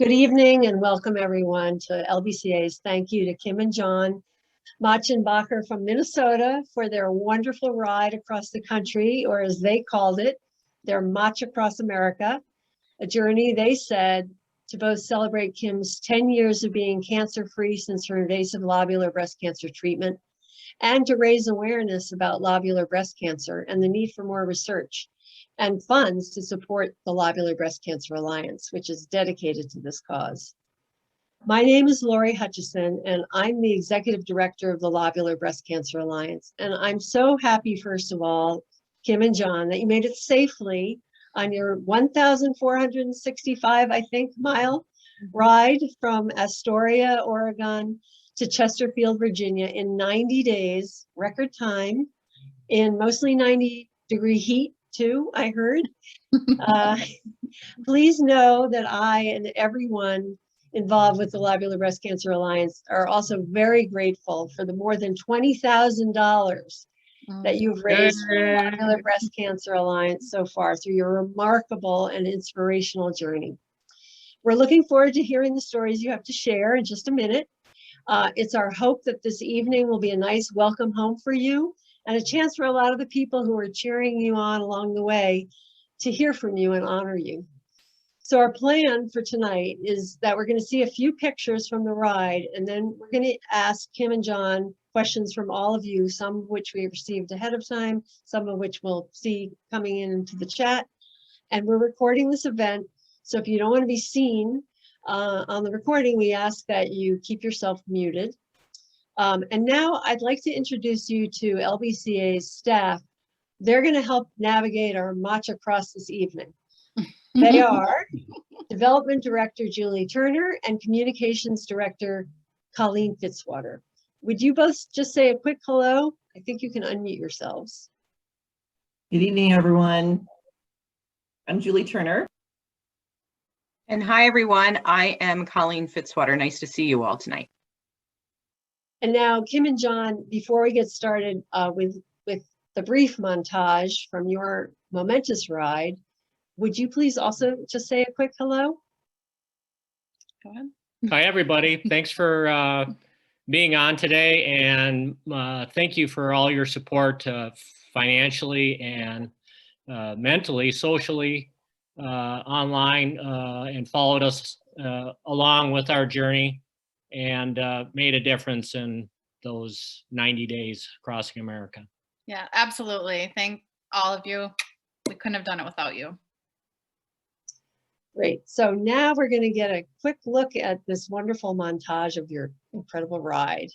Good evening and welcome everyone to LBCA's Thank You to Kim and John Motschenbachers from Minnesota for their wonderful ride across the country, or as they called it, their Motch across America, a journey they said to both celebrate Kim's 10 years of being cancer-free since her invasive lobular breast cancer treatment and to raise awareness about lobular breast cancer and the need for more research and funds to support the Lobular Breast Cancer Alliance, which is dedicated to this cause. My name is Lori Hutchison, and I'm the Executive Director of the Lobular Breast Cancer Alliance. And I'm so happy, first of all, Kim and John, that you made it safely on your 1,465, I think, mile ride from Astoria, Oregon to Chesterfield, Virginia in 90 days, record time, in mostly 90-degree heat too, I heard. Please know that I and everyone involved with the Lobular Breast Cancer Alliance are also very grateful for the more than $20,000 that you've raised for the Lobular Breast Cancer Alliance so far through your remarkable and inspirational journey. We're looking forward to hearing the stories you have to share in just a minute. It's our hope that this evening will be a nice welcome home for you and a chance for a lot of the people who are cheering you on along the way to hear from you and honor you. So our plan for tonight is that we're going to see a few pictures from the ride, and then we're going to ask Kim and John questions from all of you, some of which we received ahead of time, some of which we'll see coming into the chat. And we're recording this event, so if you don't want to be seen on the recording, we ask that you keep yourself muted. And now I'd like to introduce you to LBCA's staff. They're going to help navigate our Motch across this evening. They are Development Director Julie Turner and Communications Director Colleen Fitzwater. Would you both just say a quick hello? I think you can unmute yourselves. Good evening, everyone. I'm Julie Turner. And hi, everyone. I am Colleen Fitzwater. Nice to see you all tonight. And now, Kim and John, before we get started with the brief montage from your momentous ride, would you please also just say a quick hello? Go ahead. Hi, everybody. Thanks for being on today, and thank you for all your support financially and mentally, socially, online, and followed us along with our journey and made a difference in those 90 days crossing America. Yeah, absolutely. Thank all of you. We couldn't have done it without you. Great. So now we're going to get a quick look at this wonderful montage of your incredible ride.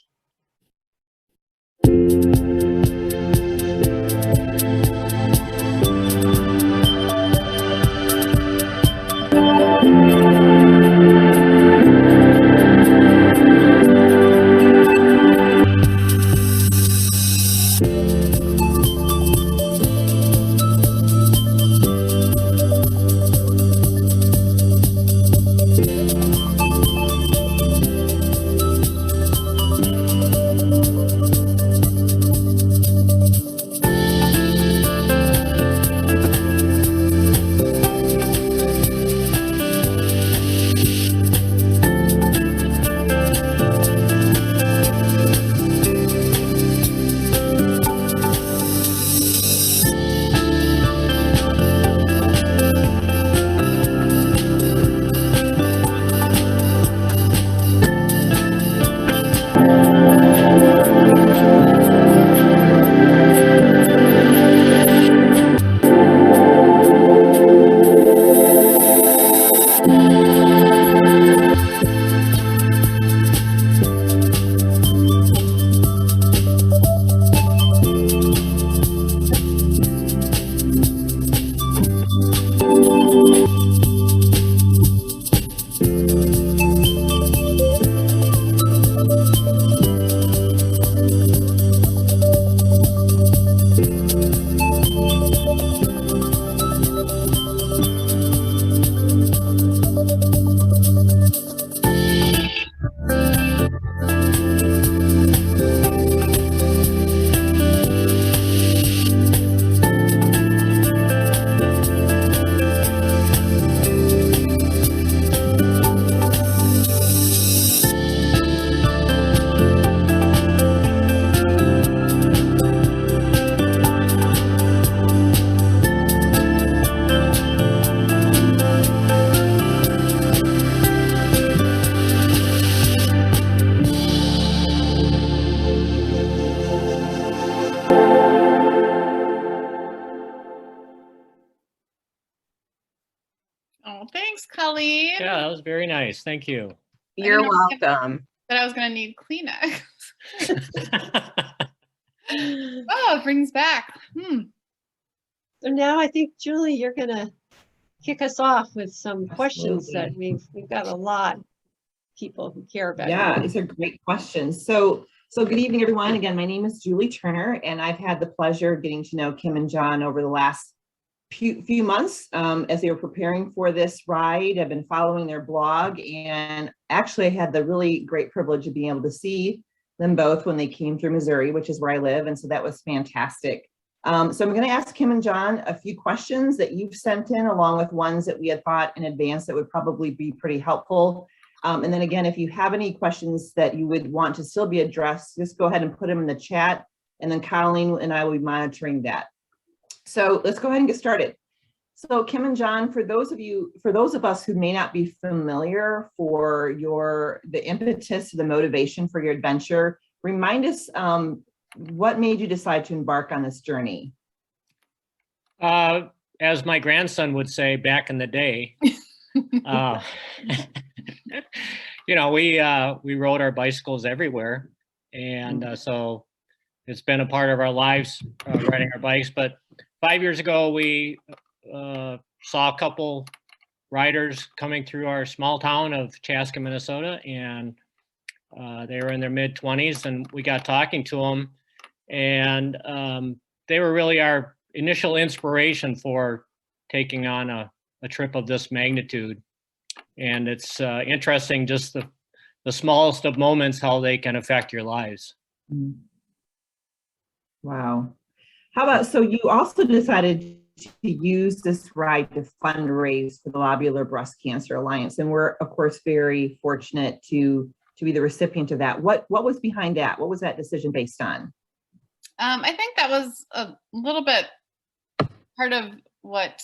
Oh, thanks, Colleen. Yeah, that was very nice. Thank you. You're didn't know welcome. That I was gonna need Kleenex. Oh, it brings back. So now I think, Julie, you're gonna kick us off with some questions that we've got a lot of people who care about. Yeah, these are great questions. So good evening, everyone. Again, my name is Julie Turner, and I've had the pleasure of getting to know Kim and John over the last few months as they were preparing for this ride. I've been following their blog, and actually I had the really great privilege of being able to see them both when they came through Missouri, which is where I live, and so that was fantastic. So I'm going to ask Kim and John a few questions that you've sent in, along with ones that we had thought in advance that would probably be pretty helpful. And then again, if you have any questions that you would want to still be addressed, just go ahead and put them in the chat, and then Colleen and I will be monitoring that. So let's go ahead and get started. So Kim and John, for those of us who may not be familiar for the impetus, the motivation for your adventure, remind us what made you decide to embark on this journey? As my grandson would say back in the day, we rode our bicycles everywhere. And so it's been a part of our lives, riding our bikes. But 5 years ago, we saw a couple riders coming through our small town of Chaska, Minnesota, and they were in their mid-20s, and we got talking to them, and they were really our initial inspiration for taking on a trip of this magnitude. And it's interesting, just the smallest of moments, how they can affect your lives. Wow. How about, so you also decided to use this ride to fundraise for the Lobular Breast Cancer Alliance, and we're of course very fortunate to be the recipient of that. What was behind that? What was that decision based on? I think that was a little bit part of what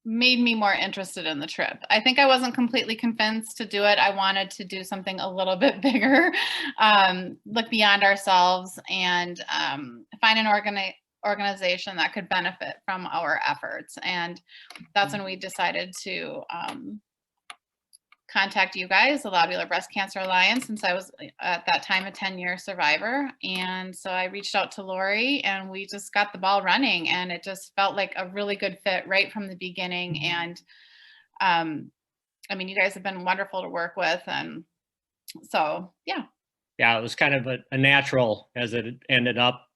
made me more interested in the trip. I think I wasn't completely convinced to do it. I wanted to do something a little bit bigger, look beyond ourselves, and find an organization that could benefit from our efforts. And that's when we decided to contact you guys, the Lobular Breast Cancer Alliance, since I was at that time a 10-year survivor. And so I reached out to Lori, and we just got the ball running, and it just felt like a really good fit right from the beginning. And I mean, you guys have been wonderful to work with. And so, yeah. Yeah, it was kind of a natural as it ended up.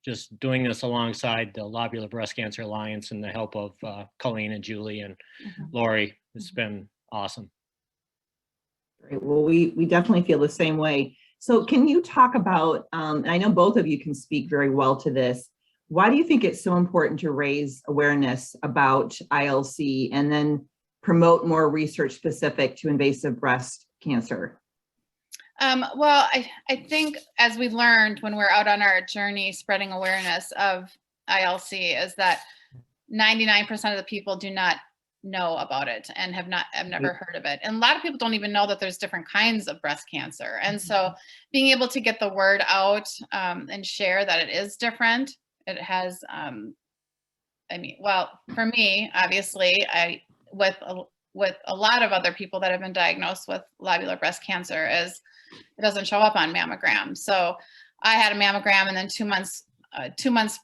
Just doing this alongside the Lobular Breast Cancer Alliance and the help of Colleen and Julie and Lori. It's been awesome. Great. Well, we definitely feel the same way. So can you talk about, and I know both of you can speak very well to this, why do you think it's so important to raise awareness about ILC and then promote more research specific to invasive breast cancer? Well, I think as we learned when we're out on our journey spreading awareness of ILC is that 99% of the people do not know about it and have never heard of it. And a lot of people don't even know that there's different kinds of breast cancer. And so being able to get the word out and share that it is different, it has, well, for me, obviously, with a lot of other people that have been diagnosed with lobular breast cancer, is it doesn't show up on mammogram. So I had a mammogram, and then 2 months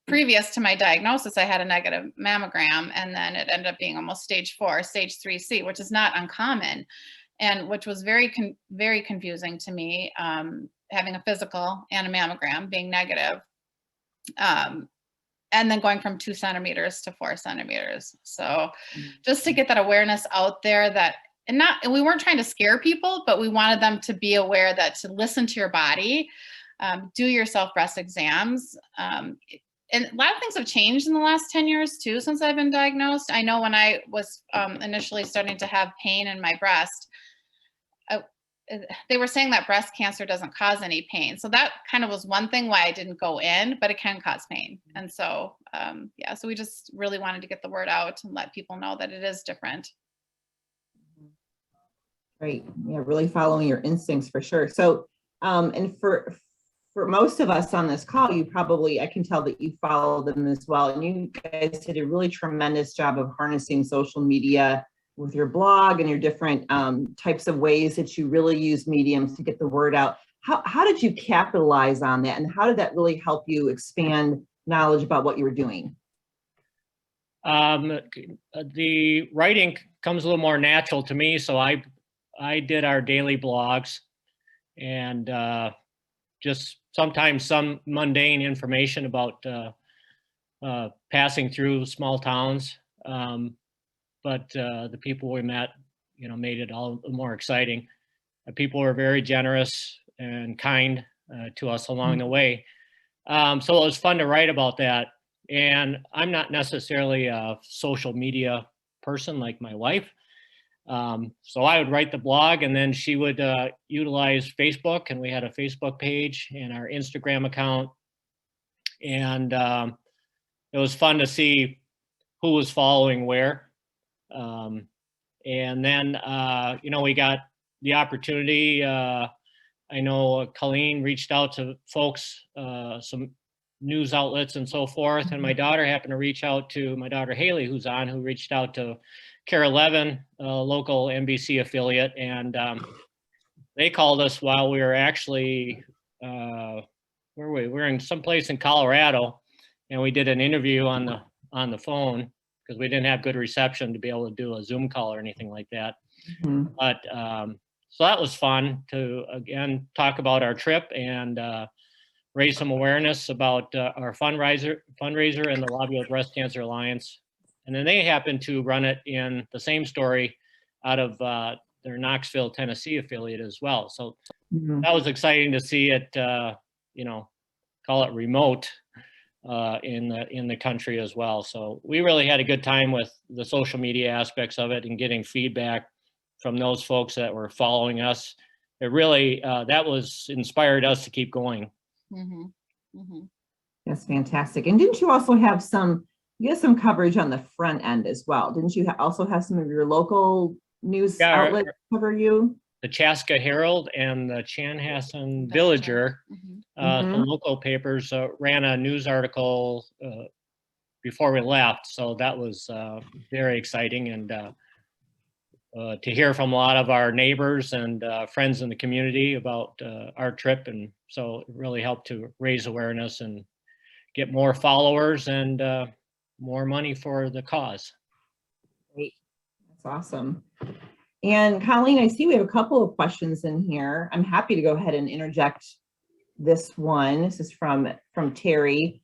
previous to my diagnosis, I had a negative mammogram, and then it ended up being almost stage 4, stage 3C, which is not uncommon, and which was very confusing to me, having a physical and a mammogram being negative, and then going from 2 centimeters to 4 centimeters. So just to get that awareness out there, that and we weren't trying to scare people, but we wanted them to be aware that to listen to your body, do your self breast exams. And a lot of things have changed in the last 10 years too, since I've been diagnosed. I know when I was initially starting to have pain in my breast, they were saying that breast cancer doesn't cause any pain. So that kind of was one thing why I didn't go in, but it can cause pain. And so, yeah, so we just really wanted to get the word out and let people know that it is different. Great. Yeah, really following your instincts for sure. So, and for for most of us on this call, you probably, I can tell that you follow them as well. And you guys did a really tremendous job of harnessing social media with your blog and your different types of ways that you really use mediums to get the word out. How did you capitalize on that? And how did that really help you expand knowledge about what you were doing? The writing comes a little more natural to me. So I did our daily blogs and just sometimes some mundane information about passing through small towns. But the people we met, made it all the more exciting. People were very generous and kind to us along the way. So it was fun to write about that. And I'm not necessarily a social media person like my wife. So I would write the blog and then she would utilize Facebook, and we had a Facebook page and our Instagram account. And it was fun to see who was following where. And then, we got the opportunity. I know Colleen reached out to folks, some news outlets and so forth. And my daughter happened to reach out to my daughter, Haley, who reached out to Care 11, a local NBC affiliate. And they called us while we were actually, where were we? We were in someplace in Colorado, and we did an interview on the phone because we didn't have good reception to be able to do a Zoom call or anything like that. Mm-hmm. But so that was fun to, again, talk about our trip and raise some awareness about our fundraiser and the Lobular Breast Cancer Alliance. And then they happened to run it in the same story out of their Knoxville, Tennessee affiliate as well. So that was exciting to see it, call it remote in the country as well. So we really had a good time with the social media aspects of it and getting feedback from those folks that were following us. It really, that was inspired us to keep going. Mm-hmm. Mm-hmm. That's fantastic. And didn't you also have some coverage on the front end as well? Didn't you also have some of your local news outlets cover you? The Chaska Herald and the Chanhassen Villager, the local papers, ran a news article before we left. So that was very exciting. And to hear from a lot of our neighbors and friends in the community about our trip. And so it really helped to raise awareness and get more followers and more money for the cause. Great. That's awesome. And Colleen, I see we have a couple of questions in here. I'm happy to go ahead and interject this one. This is from Terry.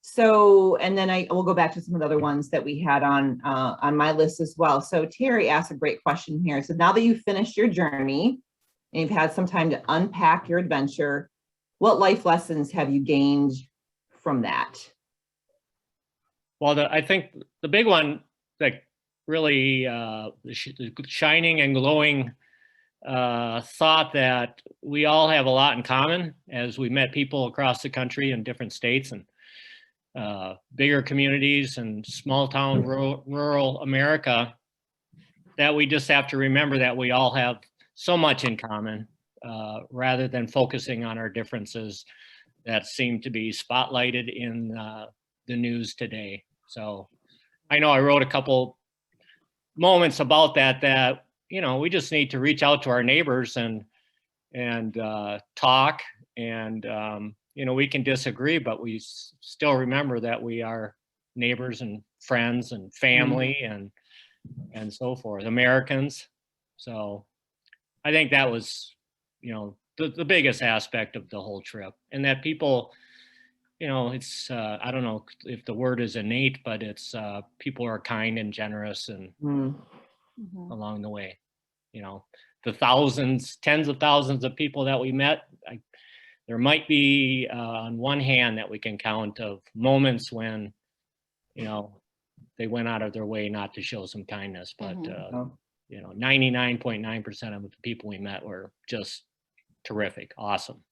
So, and then I will go back to some of the other ones that we had on my list as well. So Terry asked a great question here. So now that you've finished your journey and you've had some time to unpack your adventure, what life lessons have you gained from that? Well, I think the big one that really shining and glowing thought that we all have a lot in common as we met people across the country in different states and bigger communities and small town rural America, that we just have to remember that we all have so much in common rather than focusing on our differences that seem to be spotlighted in the news today. So I know I wrote a couple moments about that, we just need to reach out to our neighbors and talk and, we can disagree, but we still remember that we are neighbors and friends and family and so forth, Americans. So I think that was, the biggest aspect of the whole trip, and that people, it's, I don't know if the word is innate, but it's people are kind and generous and along the way, the thousands, tens of thousands of people that we met, there might be on one hand that we can count of moments when, they went out of their way not to show some kindness, but 99.9% of the people we met were just terrific, awesome.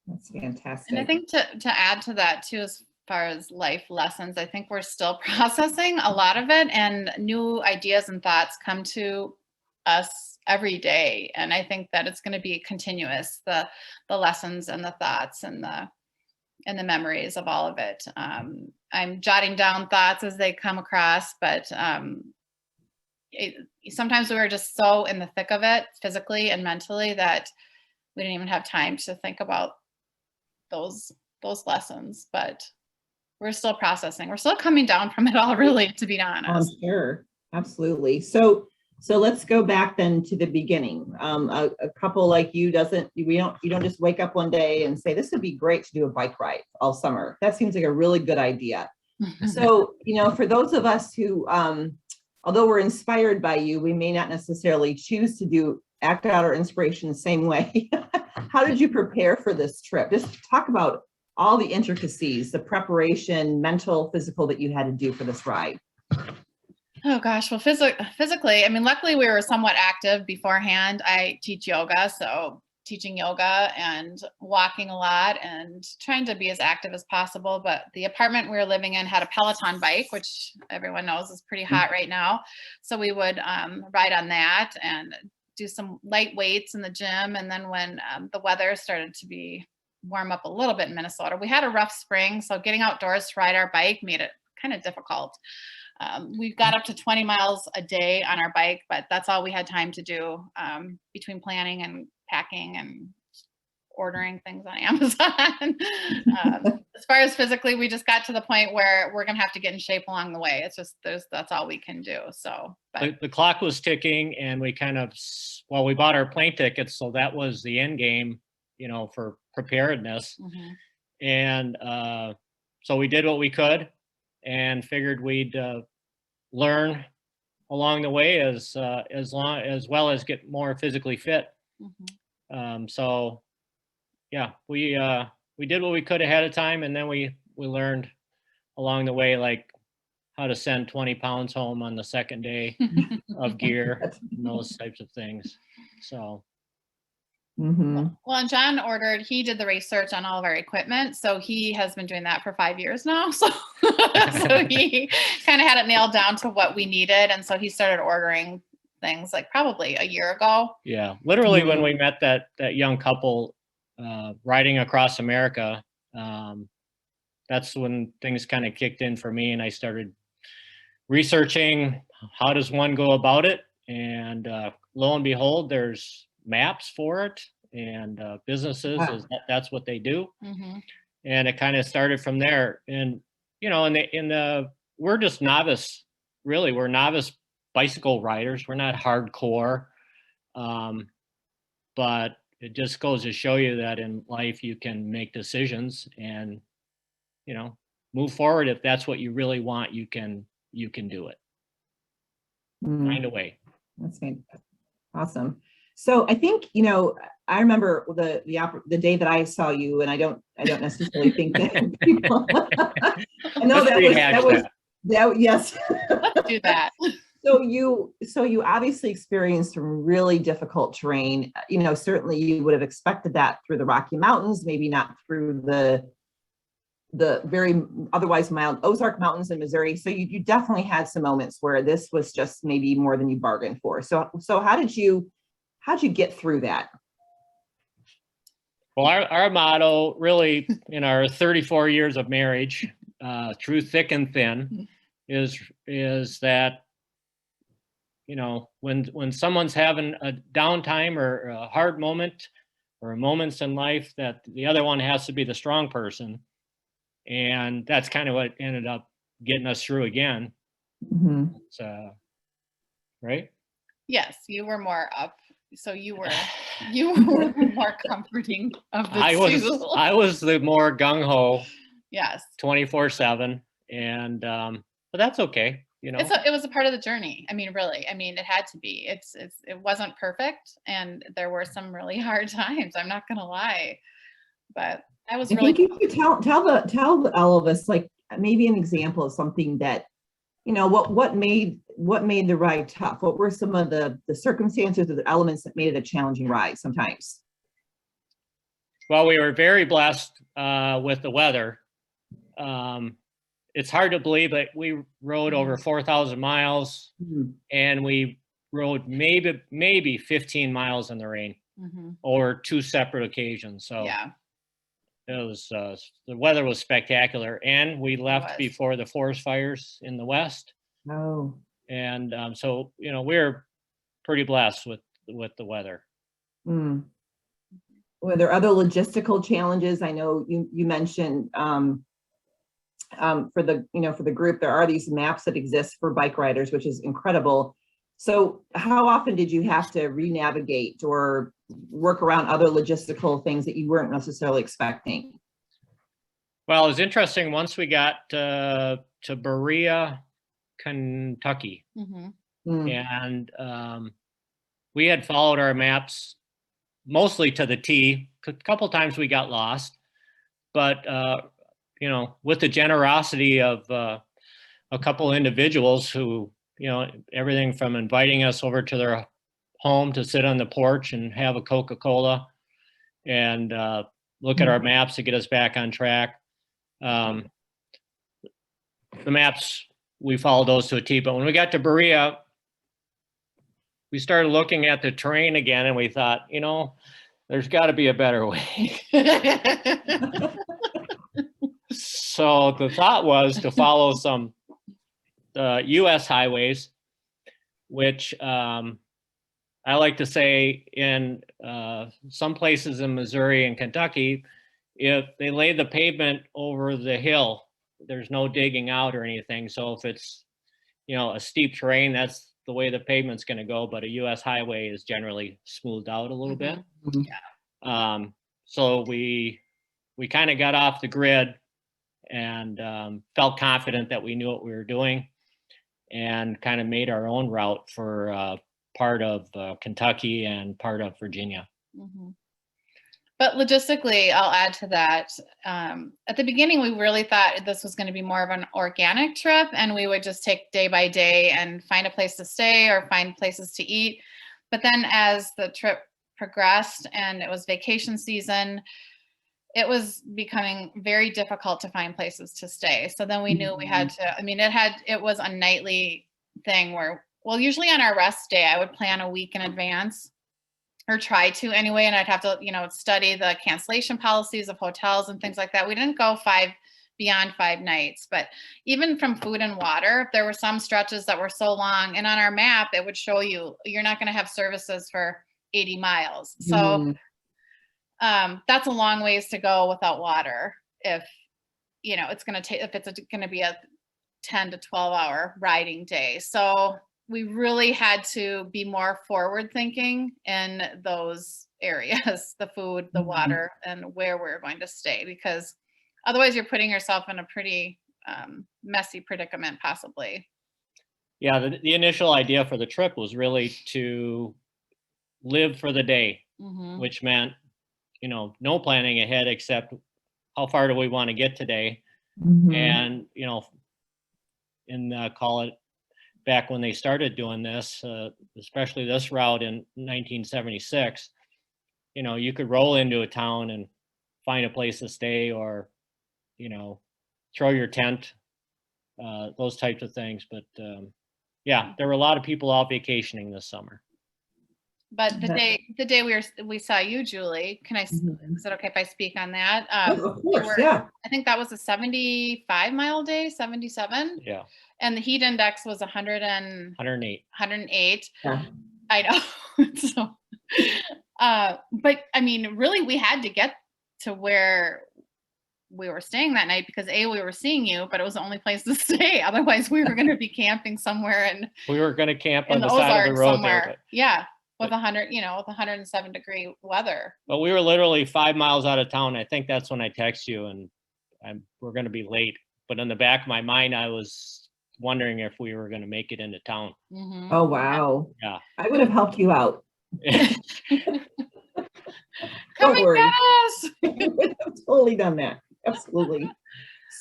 That's fantastic. And I think to add to that too, as far as life lessons, I think we're still processing a lot of it, and new ideas and thoughts come to us every day. And I think that it's going to be continuous, the lessons and the thoughts and the memories of all of it. I'm jotting down thoughts as they come across, but sometimes we were just so in the thick of it physically and mentally that we didn't even have time to think about those lessons. But we're still processing. We're still coming down from it all, really, to be honest. I'm sure, absolutely. So let's go back then to the beginning. A couple like you you don't just wake up one day and say, this would be great to do a bike ride all summer. That seems like a really good idea. So, for those of us who, although we're inspired by you, we may not necessarily choose to act out our inspiration the same way. How did you prepare for this trip? Just talk about all the intricacies, the preparation, mental, physical that you had to do for this ride. Oh gosh, well, physically, I mean, luckily we were somewhat active beforehand. I teach yoga, so teaching yoga and walking a lot and trying to be as active as possible. But the apartment we were living in had a Peloton bike, which everyone knows is pretty hot right now. So we would ride on that and do some light weights in the gym. And then when the weather started to warm up a little bit in Minnesota, we had a rough spring. So getting outdoors to ride our bike made it kind of difficult. We got up to 20 miles a day on our bike, but that's all we had time to do between planning and packing and ordering things on Amazon. As far as physically, we just got to the point where we're going to have to get in shape along the way. It's just, that's all we can do. So the clock was ticking, and we we bought our plane tickets. So that was the end game, for preparedness. Mm-hmm. And so we did what we could and figured we'd learn along the way as well as get more physically fit. Mm-hmm. So yeah, we did what we could ahead of time, and then we learned along the way, like how to send 20 pounds home on the second day of gear and those types of things. So. Mm-hmm. Well, and John he did the research on all of our equipment. So he has been doing that for 5 years now. So, so he kind of had it nailed down to what we needed. And so he started ordering things like probably a year ago. Yeah, literally when we met that young couple riding across America, that's when things kind of kicked in for me, and I started researching how does one go about it. And lo and behold, there's maps for it, and businesses that's what they do. Mm-hmm. And it kind of started from there. And we're just novice, really. We're novice bicycle riders. We're not hardcore, but it just goes to show you that in life you can make decisions and move forward. If that's what you really want, you can do it. Find a way. That's fantastic. Awesome. So I think, I remember the day that I saw you, and I don't necessarily think that people, I know yes. Let's do that. So you obviously experienced some really difficult terrain. Certainly you would have expected that through the Rocky Mountains, maybe not through the very otherwise mild Ozark Mountains in Missouri. So you definitely had some moments where this was just maybe more than you bargained for. So how'd you get through that? Well, our motto really in our 34 years of marriage, through thick and thin, is that, when someone's having a downtime or a hard moment or moments in life, that the other one has to be the strong person. And that's kind of what ended up getting us through again. Mm-hmm. Right? Yes, you were more up. So you were the more comforting of the two. I was the more gung-ho. Yes. 24/7. And but that's okay. It was a part of the journey. I mean, really. I mean, it had to be. It wasn't perfect, and there were some really hard times. I'm not gonna lie, but I think you could tell all of us, like, maybe an example of something that, what made the ride tough. What were some of the circumstances or the elements that made it a challenging ride sometimes? Well, we were very blessed with the weather. It's hard to believe, but we rode over 4,000 miles, and we rode maybe 15 miles in the rain Mhm. over 2 separate occasions. So Yeah. it was, the weather was spectacular, and we left was. before the forest fires in the west. Oh, And so, we're pretty blessed with the weather. hmm. Were there other logistical challenges? I know you mentioned for the group, there are these maps that exist for bike riders, which is incredible. So how often did you have to re-navigate or work around other logistical things that you weren't necessarily expecting? Well, it was interesting once we got to Berea, Kentucky, Mhm. Hmm. and we had followed our maps mostly to the T. A couple times we got lost, but with the generosity of a couple individuals who, everything from inviting us over to their home to sit on the porch and have a Coca-Cola and look at our maps to get us back on track. The maps, we followed those to a T, but when we got to Berea, we started looking at the terrain again, and we thought, there's got to be a better way. So the thought was to follow some U.S. highways, which I like to say in some places in Missouri and Kentucky, if they lay the pavement over the hill, there's no digging out or anything. So if it's, a steep terrain, that's the way the pavement's going to go. But a U.S. highway is generally smoothed out a little bit. So we kind of got off the grid and felt confident that we knew what we were doing, and kind of made our own route for part of Kentucky and part of Virginia. Mhm. But logistically, I'll add to that. At the beginning, we really thought this was going to be more of an organic trip, and we would just take day by day and find a place to stay or find places to eat. But then as the trip progressed and it was vacation season, it was becoming very difficult to find places to stay. So then we knew we had to, it was a nightly thing where, well, usually on our rest day, I would plan a week in advance, or try to anyway. And I'd have to, study the cancellation policies of hotels and things like that. We didn't go beyond 5 nights, but even from food and water, there were some stretches that were so long, and on our map, it would show you're not going to have services for 80 miles. So that's a long ways to go without water. If, it's going to take, if it's going to be a 10 to 12 hour riding day. So we really had to be more forward thinking in those areas, the food, the water, and where we're going to stay, because otherwise you're putting yourself in a pretty messy predicament, possibly. Yeah, the initial idea for the trip was really to live for the day, which meant, no planning ahead except how far do we want to get today. And, call it, back when they started doing this, especially this route in 1976, you could roll into a town and find a place to stay, or, throw your tent, those types of things. But yeah, there were a lot of people out vacationing this summer. But the day we saw you, Julie, is it okay if I speak on that? Of course, yeah. I think that was a 75 mile day, 77. Yeah. And the heat index was 108. 108. Yeah. I know. So, but really, we had to get to where we were staying that night because we were seeing you, but it was the only place to stay. Otherwise, we were going to be camping somewhere, and we were going to camp on the Ozarks side of the road somewhere. there. Yeah, with 107-degree weather. But we were literally 5 miles out of town. I think that's when I text you, and we're going to be late. But in the back of my mind, I was wondering if we were going to make it into town. Oh, wow. Yeah. I would have helped you out. Come Don't worry. us. I would have totally done that. Absolutely.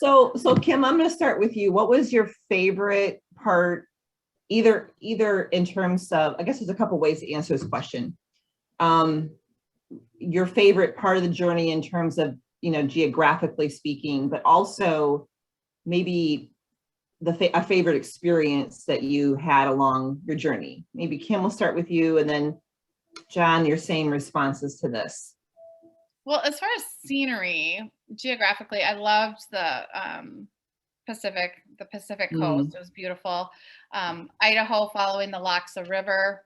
So Kim, I'm going to start with you. What was your favorite part, either in terms of, I guess there's a couple ways to answer this question. Your favorite part of the journey in terms of, geographically speaking, but also maybe a favorite experience that you had along your journey? Maybe Kim, we'll start with you, and then John, your same responses to this. Well, as far as scenery, geographically, I loved the Pacific coast. It was beautiful. Idaho, following the Loxa River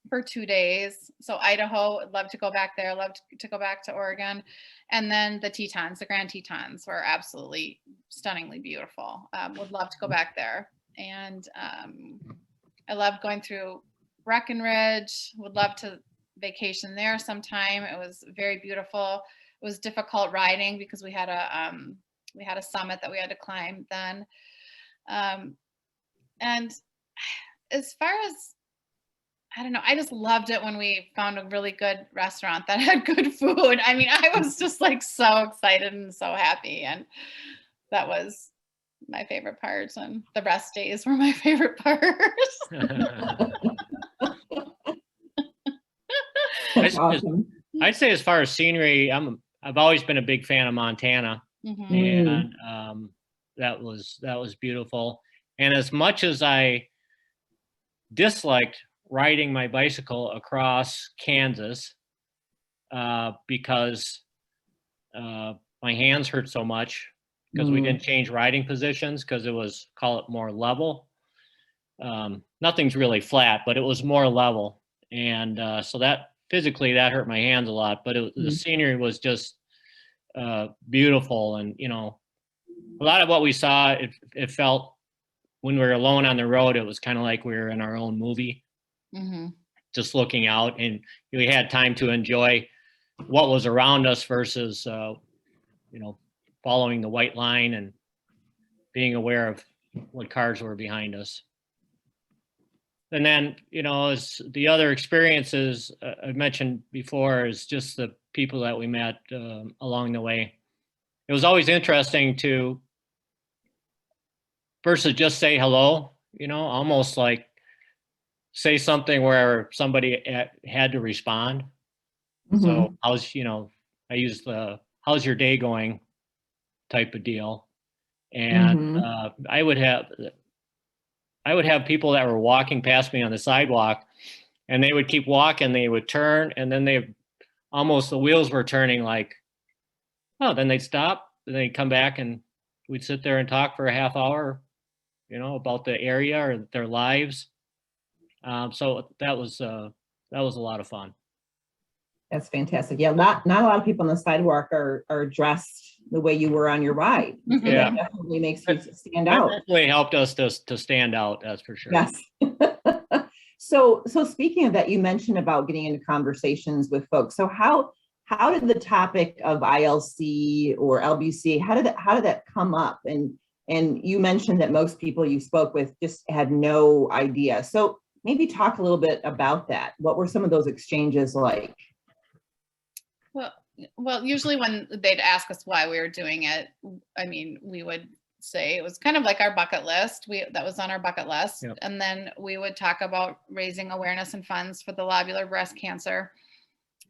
for 2 days. So Idaho, I'd love to go back there. Love to go back to Oregon. And then the Tetons, the Grand Tetons were absolutely stunningly beautiful. Would love to go back there. And I loved going through Breckenridge. Would love to vacation there sometime. It was very beautiful. It was difficult riding because we had a summit that we had to climb then. And as far as, I don't know, I just loved it when we found a really good restaurant that had good food. I mean, I was just like so excited and so happy. And that was my favorite part. And the rest days were my favorite parts. That's awesome. I'd say as far as scenery, I've always been a big fan of Montana, and that was beautiful. And as much as I disliked riding my bicycle across Kansas because my hands hurt so much because we didn't change riding positions because it was, call it, more level. Nothing's really flat, but it was more level, and so that physically that hurt my hands a lot. But the scenery was just beautiful, and a lot of what we saw, it felt when we were alone on the road, it was kind of like we were in our own movie, just looking out, and we had time to enjoy what was around us versus following the white line and being aware of what cars were behind us. And then, as the other experiences I mentioned before, is just the people that we met along the way. It was always interesting to versus just say hello, almost like say something where somebody had to respond. So I used the "how's your day going" type of deal. And I would have people that were walking past me on the sidewalk, and they would keep walking, they would turn, and then the wheels were turning, like, oh, then they'd stop, then they'd come back, and we'd sit there and talk for a half hour, about the area or their lives. So that was a lot of fun. That's fantastic. Yeah, not a lot of people on the sidewalk are dressed the way you were on your ride. So Yeah, that definitely makes you stand out. That definitely helped us to stand out, that's for sure. Yes. So speaking of that, you mentioned about getting into conversations with folks. So how did the topic of ILC or LBC, how did that come up? And you mentioned that most people you spoke with just had no idea. So maybe talk a little bit about that. What were some of those exchanges like? Well, usually when they'd ask us why we were doing it, I mean, we would say it was kind of like our bucket list. That was on our bucket list. Yep. And then we would talk about raising awareness and funds for the Lobular Breast Cancer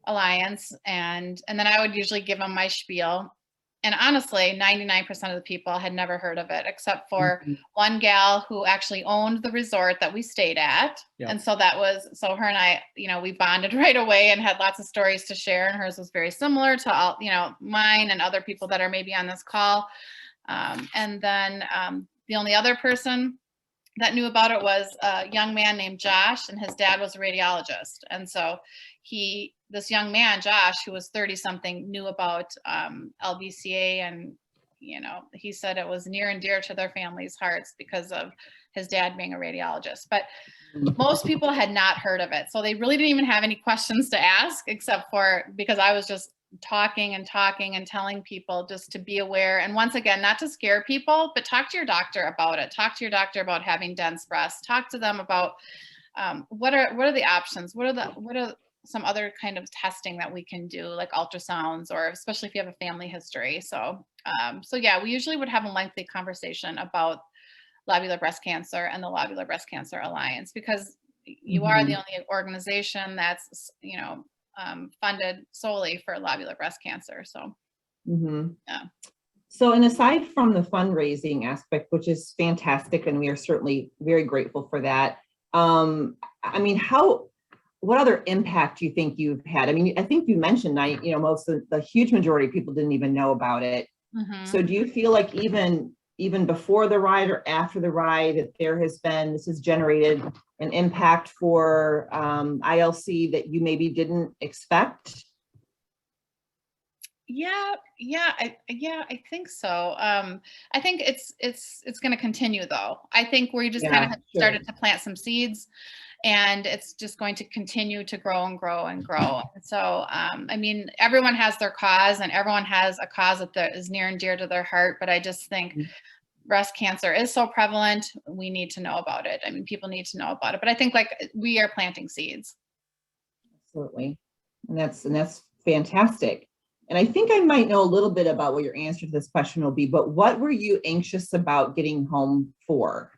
Alliance. And then I would usually give them my spiel. And honestly, 99% of the people had never heard of it, except for one gal who actually owned the resort that we stayed at. Yep. And so her and I, we bonded right away and had lots of stories to share. And hers was very similar to all, mine and other people that are maybe on this call. And then the only other person that knew about it was a young man named Josh, and his dad was a radiologist. And so this young man, Josh, who was 30 something, knew about LBCA, and, he said it was near and dear to their family's hearts because of his dad being a radiologist. But most people had not heard of it. So they really didn't even have any questions to ask, except for because I was just talking and telling people just to be aware. And once again, not to scare people, but talk to your doctor about it. Talk to your doctor about having dense breasts. Talk to them about what are the options? What are some other kind of testing that we can do, like ultrasounds, or especially if you have a family history. So yeah, we usually would have a lengthy conversation about lobular breast cancer and the Lobular Breast Cancer Alliance, because you are the only organization that's, funded solely for lobular breast cancer. So, yeah. So, and aside from the fundraising aspect, which is fantastic, and we are certainly very grateful for that. I mean, what other impact do you think you've had? I mean, I think you mentioned, most of the huge majority of people didn't even know about it. So do you feel like even before the ride or after the ride, that this has generated an impact for ILC that you maybe didn't expect? I think so. I think it's going to continue though. I think we just kind of started to plant some seeds, and it's just going to continue to grow and grow and grow. So, I mean, everyone has their cause, and everyone has a cause that is near and dear to their heart. But I just think breast cancer is so prevalent. We need to know about it. I mean, people need to know about it. But I think like we are planting seeds. Absolutely, and that's fantastic. And I think I might know a little bit about what your answer to this question will be, but what were you anxious about getting home for?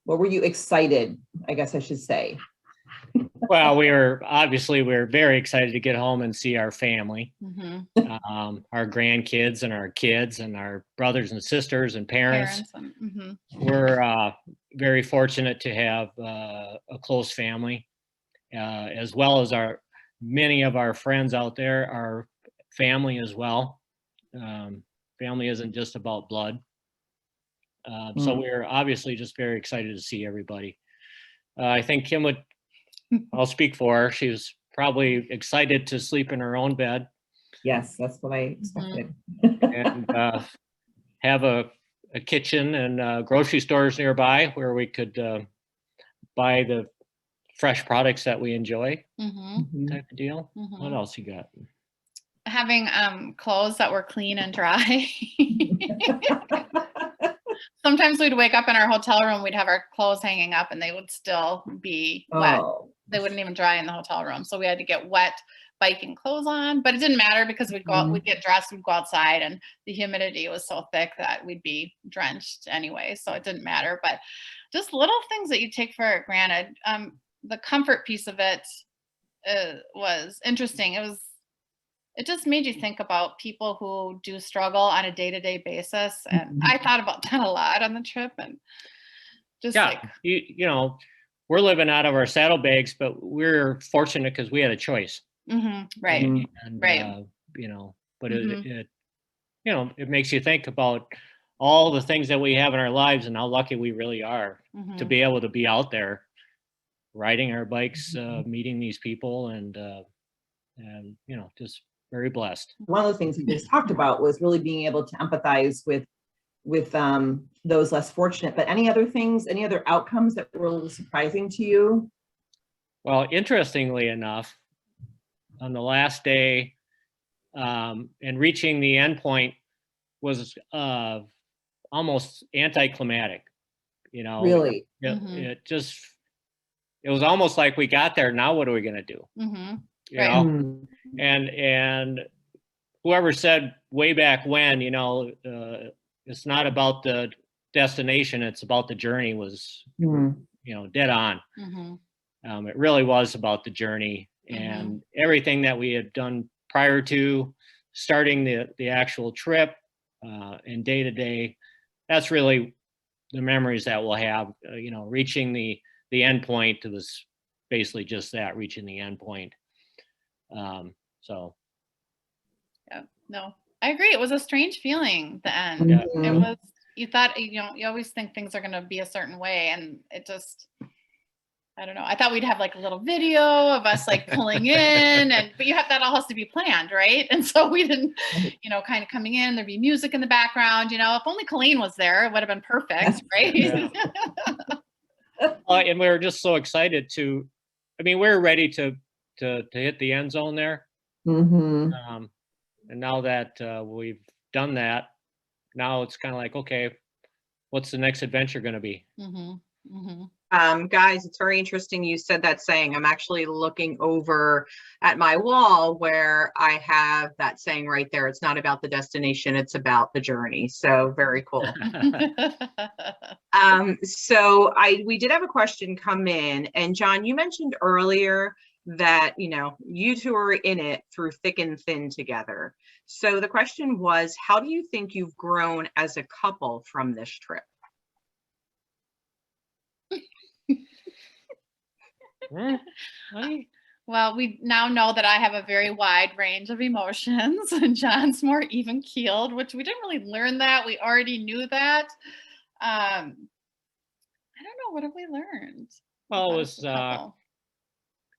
What were you excited, I guess I should say? Well, we're very excited to get home and see our family, our grandkids and our kids and our brothers and sisters and parents. We're very fortunate to have a close family, as well as many of our friends out there are family as well. Family isn't just about blood. So we're obviously just very excited to see everybody. I think Kim I'll speak for her. She was probably excited to sleep in her own bed. Yes, that's what I expected. And have a kitchen and grocery stores nearby where we could buy the fresh products that we enjoy, type of deal. What else you got? Having clothes that were clean and dry. Sometimes we'd wake up in our hotel room, we'd have our clothes hanging up and they would still be wet. They wouldn't even dry in the hotel room. So we had to get wet biking clothes on, but it didn't matter because we'd go out, we'd get dressed, we'd go outside, and the humidity was so thick that we'd be drenched anyway. So it didn't matter, but just little things that you take for granted. The comfort piece of it was interesting. It just made you think about people who do struggle on a day-to-day basis. And I thought about that a lot on the trip, and just we're living out of our saddlebags, but we're fortunate because we had a choice. Right. And, but it makes you think about all the things that we have in our lives and how lucky we really are to be able to be out there riding our bikes, meeting these people, and just very blessed. One of the things we just talked about was really being able to empathize with those less fortunate. But any other outcomes that were a little surprising to you? Well, interestingly enough, on the last day, and reaching the end point was almost anticlimactic. Really, it was almost like we got there. Now what are we going to do? You know, and whoever said way back when, it's not about the destination, it's about the journey was, dead on. It really was about the journey and everything that we had done prior to starting the actual trip and day to day. That's really the memories that we'll have, reaching the end point. It was basically just that, reaching the end point. No, I agree. It was a strange feeling, the end. It was, you thought, you always think things are going to be a certain way, and it just, I don't know. I thought we'd have like a little video of us like pulling in, but that all has to be planned, right? And so we didn't, kind of coming in, there'd be music in the background, if only Colleen was there, it would have been perfect, right? Yeah. And we were just so excited we were ready to hit the end zone there. And now that we've done that, now it's kind of like, okay, what's the next adventure going to be? Guys, it's very interesting you said that saying. I'm actually looking over at my wall where I have that saying right there. It's not about the destination, it's about the journey. So very cool. We did have a question come in, and John, you mentioned earlier that you two are in it through thick and thin together. So the question was, how do you think you've grown as a couple from this trip? Well, we now know that I have a very wide range of emotions and John's more even keeled, which we didn't really learn that. We already knew that. I don't know. What have we learned? Well, it about was as a couple?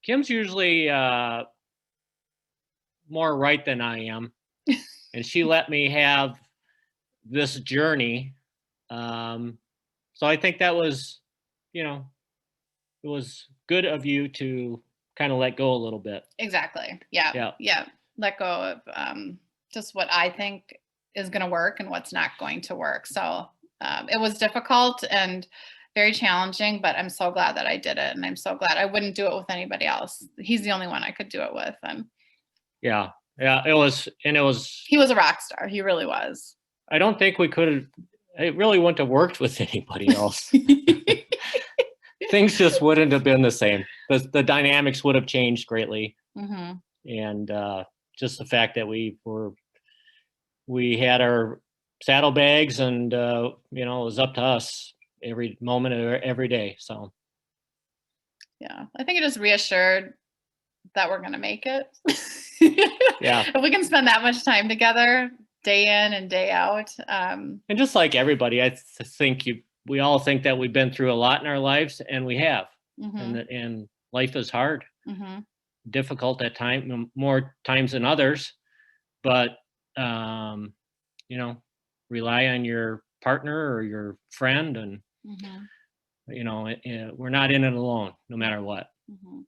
Kim's usually more right than I am, and she let me have this journey. So I think that was, you know, it was good of you to kind of let go a little bit. Exactly. Yeah. Yeah. Yeah. Let go of just what I think is going to work and what's not going to work. So it was difficult and very challenging, but I'm so glad that I did it. And I'm so glad I wouldn't do it with anybody else. He's the only one I could do it with. And Yeah. Yeah. It was, he was a rock star. He really was. I don't think we could have, it really wouldn't have worked with anybody else. Things just wouldn't have been the same. The dynamics would have changed greatly. Mm-hmm. And just the fact that we had our saddlebags and, you know, it was up to us every moment of every day. So, Yeah, I think it just reassured that we're going to make it. Yeah. If we can spend that much time together, day in and day out. and just like everybody, I think we all think that we've been through a lot in our lives, and we have. Mhm, And life is hard, mhm. difficult at times, more times than others. But you know, rely on your partner or your friend, and Mhm, you know, we're not in it alone, no matter what. mhm.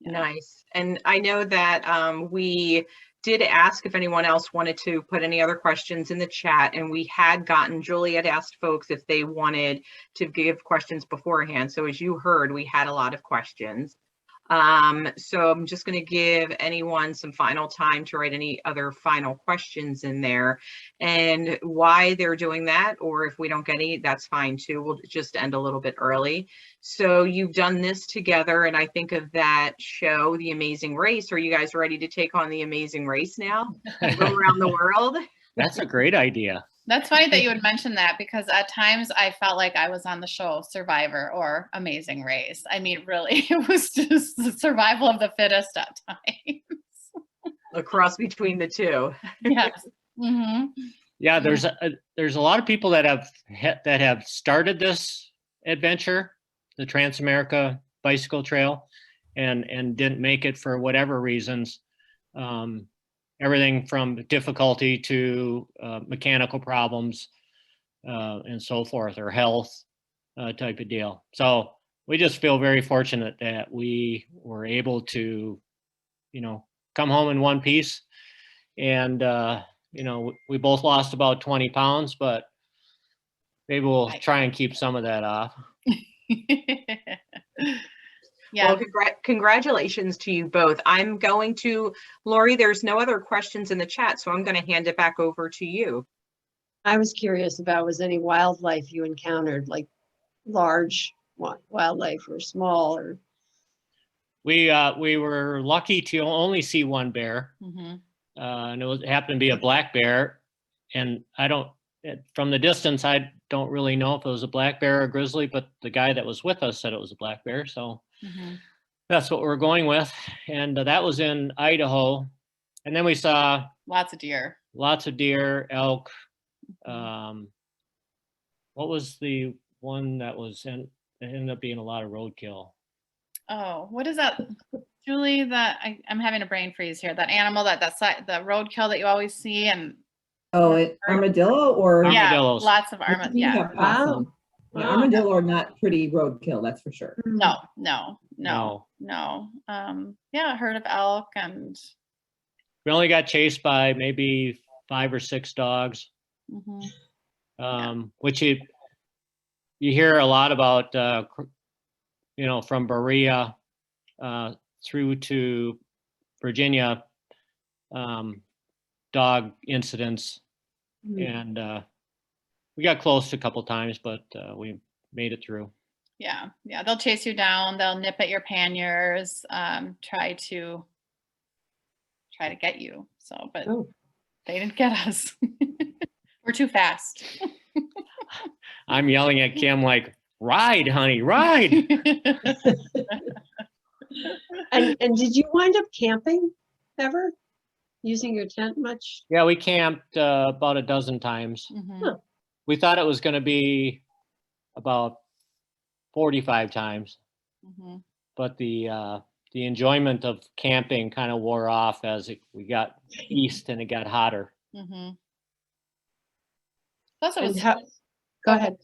Yeah. Nice. And I know that we did ask if anyone else wanted to put any other questions in the chat, and we had gotten, Julie had asked folks if they wanted to give questions beforehand. So as you heard, we had a lot of questions. So I'm just going to give anyone some final time to write any other final questions in there, and why they're doing that, or if we don't get any, that's fine too. We'll just end a little bit early. So you've done this together, and I think of that show, The Amazing Race. Are you guys ready to take on The Amazing Race now? Go around the world? That's a great idea. That's funny that you would mention that, because at times I felt like I was on the show Survivor or Amazing Race. I mean, really, it was just the survival of the fittest at times. A cross between the two. Yes. Mm-hmm. Yeah, there's a lot of people that have started this adventure, the Trans-America Bicycle Trail, and didn't make it for whatever reasons. Everything from difficulty to mechanical problems and so forth, or health type of deal. So we just feel very fortunate that we were able to, you know, come home in one piece. And, you know, we both lost about 20 pounds, but maybe we'll try and keep some of that off. Yeah. Well, congratulations to you both. I'm going to, Lori, there's no other questions in the chat, so I'm going to hand it back over to you. I was curious about, was any wildlife you encountered, like large wildlife or small, or? We were lucky to only see one bear, Mm-hmm. and it happened to be a black bear. And from the distance, I don't really know if it was a black bear or a grizzly, but the guy that was with us said it was a black bear. So Mm-hmm. that's what we're going with. And that was in Idaho. And then we saw Lots of deer. Elk. What was the one that it ended up being a lot of roadkill? Oh, what is that, Julie? That I'm having a brain freeze here. That animal, the roadkill that you always see, and Armadillo or yeah, Armadillos. lots of armadillos. We Yeah. have possum. Yeah, Wow. armadillo are not pretty roadkill, that's for sure. No. No. Yeah, I heard of elk, and We only got chased by maybe 5 or 6 dogs, mhm. which you hear a lot about, you know, from Berea through to Virginia, dog incidents. And we got close a couple times, but we made it through. Yeah, they'll chase you down. They'll nip at your panniers, try to get you. So, but Oh. They didn't get us. We're too fast. I'm yelling at Kim like, ride, honey, ride. And did you wind up camping ever? Using your tent much? Yeah, we camped about a dozen times. Mhm. We thought it was going to be about 45 times, Mhm. but the enjoyment of camping kind of wore off as we got east and it got hotter. Mhm. Plus, it And was how, go ahead.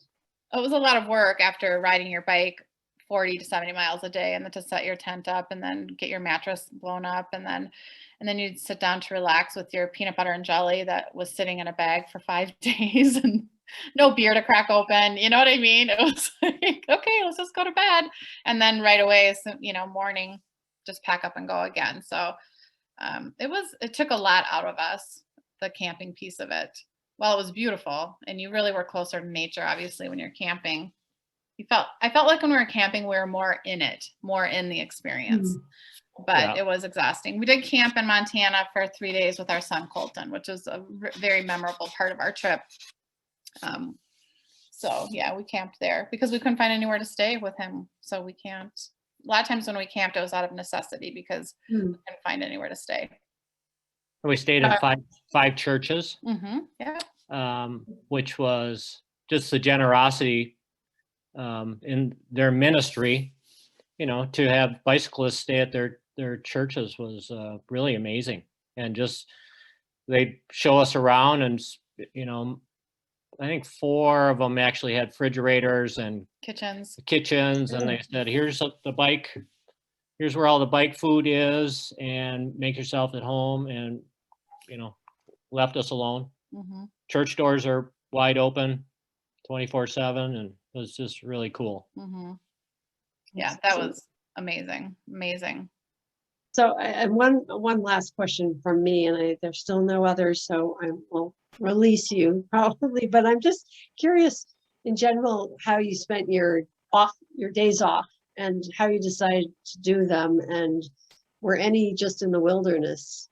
it was a lot of work after riding your bike 40 to 70 miles a day, and then to set your tent up and then get your mattress blown up, and then you'd sit down to relax with your peanut butter and jelly that was sitting in a bag for 5 days and no beer to crack open. You know what I mean? It was like, okay, let's just go to bed. And then right away, so, morning, just pack up and go again. So it took a lot out of us, the camping piece of it. Well, it was beautiful, and you really were closer to nature, obviously, when you're camping. I felt like when we were camping, we were more in it, more in the experience. But Yeah. it was exhausting. We did camp in Montana for 3 days with our son Colton, which was a very memorable part of our trip. So yeah, we camped there because we couldn't find anywhere to stay with him. So we camped. A lot of times when we camped, it was out of necessity because we couldn't find anywhere to stay. We stayed in five churches, Yeah. which was just the generosity in their ministry. To have bicyclists stay at their churches was really amazing. And just they'd show us around, and I think 4 of them actually had refrigerators and Kitchens. and they said, here's the bike, here's where all the bike food is, and make yourself at home, and left us alone. Church doors are wide open 24/7, and it was just really cool. Yeah, that was amazing. So, and one last question from me, and there's still no others, so I will release you probably, but I'm just curious in general how you spent your days off and how you decided to do them, and were any just in the wilderness?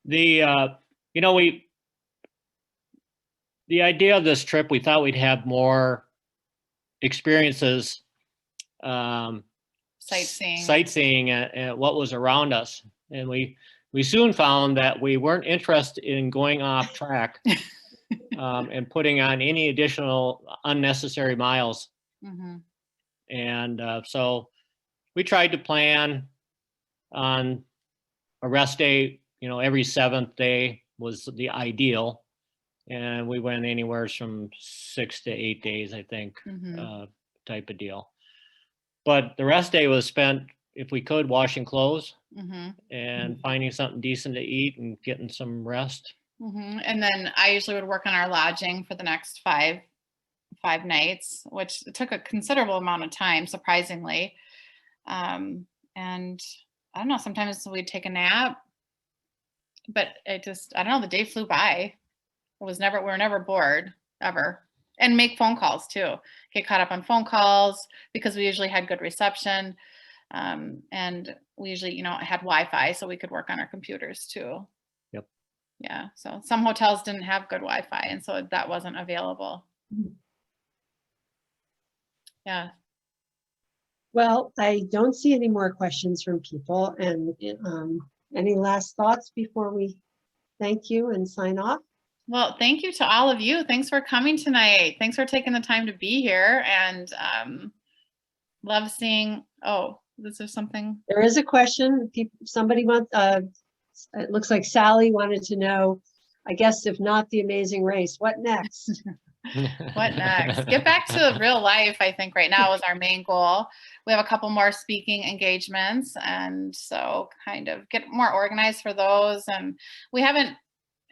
The the idea of this trip, we thought we'd have more experiences sightseeing at what was around us, and we soon found that we weren't interested in going off track and putting on any additional unnecessary miles. And so we tried to plan on a rest day. Every 7th day was the ideal, and we went anywhere from 6 to 8 days, I think, type of deal. But the rest day was spent, if we could, washing clothes and finding something decent to eat and getting some rest. And then I usually would work on our lodging for the next five nights, which took a considerable amount of time, surprisingly. And I don't know, sometimes we'd take a nap, but I don't know, the day flew by. We were never bored, ever. And make phone calls too. Get caught up on phone calls because we usually had good reception. And we usually, had Wi-Fi, so we could work on our computers too. Yep. Yeah. So some hotels didn't have good Wi-Fi, and so that wasn't available. Yeah. Well, I don't see any more questions from people, and any last thoughts before we thank you and sign off? Well, thank you to all of you. Thanks for coming tonight. Thanks for taking the time to be here, and love seeing. Oh, is there something? There is a question. Somebody wants. It looks like Sally wanted to know. I guess if not the Amazing Race, what next? What next? Get back to real life, I think right now is our main goal. We have a couple more speaking engagements, and so kind of get more organized for those. And we haven't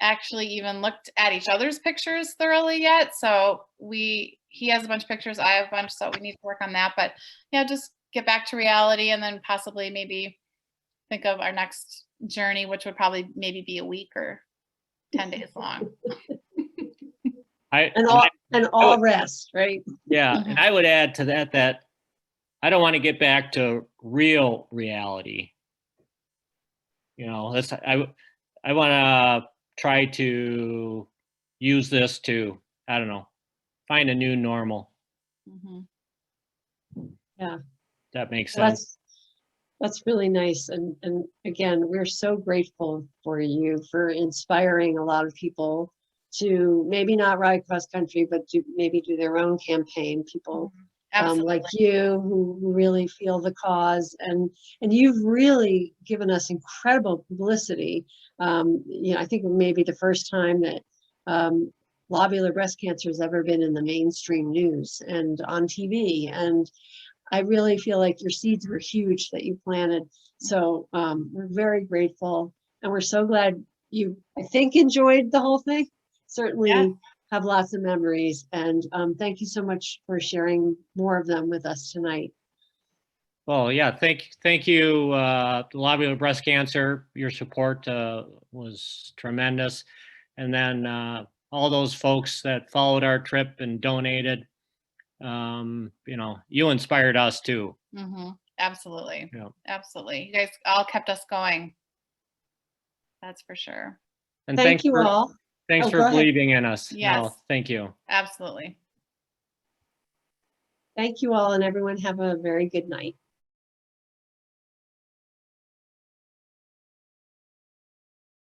actually even looked at each other's pictures thoroughly yet. So he has a bunch of pictures, I have a bunch, so we need to work on that. But yeah, just get back to reality, and then possibly maybe think of our next journey, which would probably maybe be a week or 10 days long. All rest, right? Yeah, and I would add to that I don't want to get back to real reality. I want to try to use this to, I don't know, find a new normal. Mhm. Yeah. That makes Well, sense. that's really nice. And again, we're so grateful for you for inspiring a lot of people to maybe not ride cross country, but maybe do their own campaign. People like Absolutely. you who really feel the cause, and you've really given us incredible publicity. You know, I think maybe the first time that lobular breast cancer has ever been in the mainstream news and on TV. And I really feel like your seeds were huge that you planted. So we're very grateful, and we're so glad you, I think, enjoyed the whole thing. Certainly have lots of memories, and thank you so much for sharing more of them with us tonight. Well, yeah, thank you, Lobular Breast Cancer. Your support was tremendous. And then all those folks that followed our trip and donated, you know, you inspired us too. Absolutely. Yeah. Absolutely. You guys all kept us going. That's for sure. And Thank you all. Thanks Oh, for go ahead. believing in us. Yes. No, thank you. Absolutely. Thank you all, and everyone have a very good night.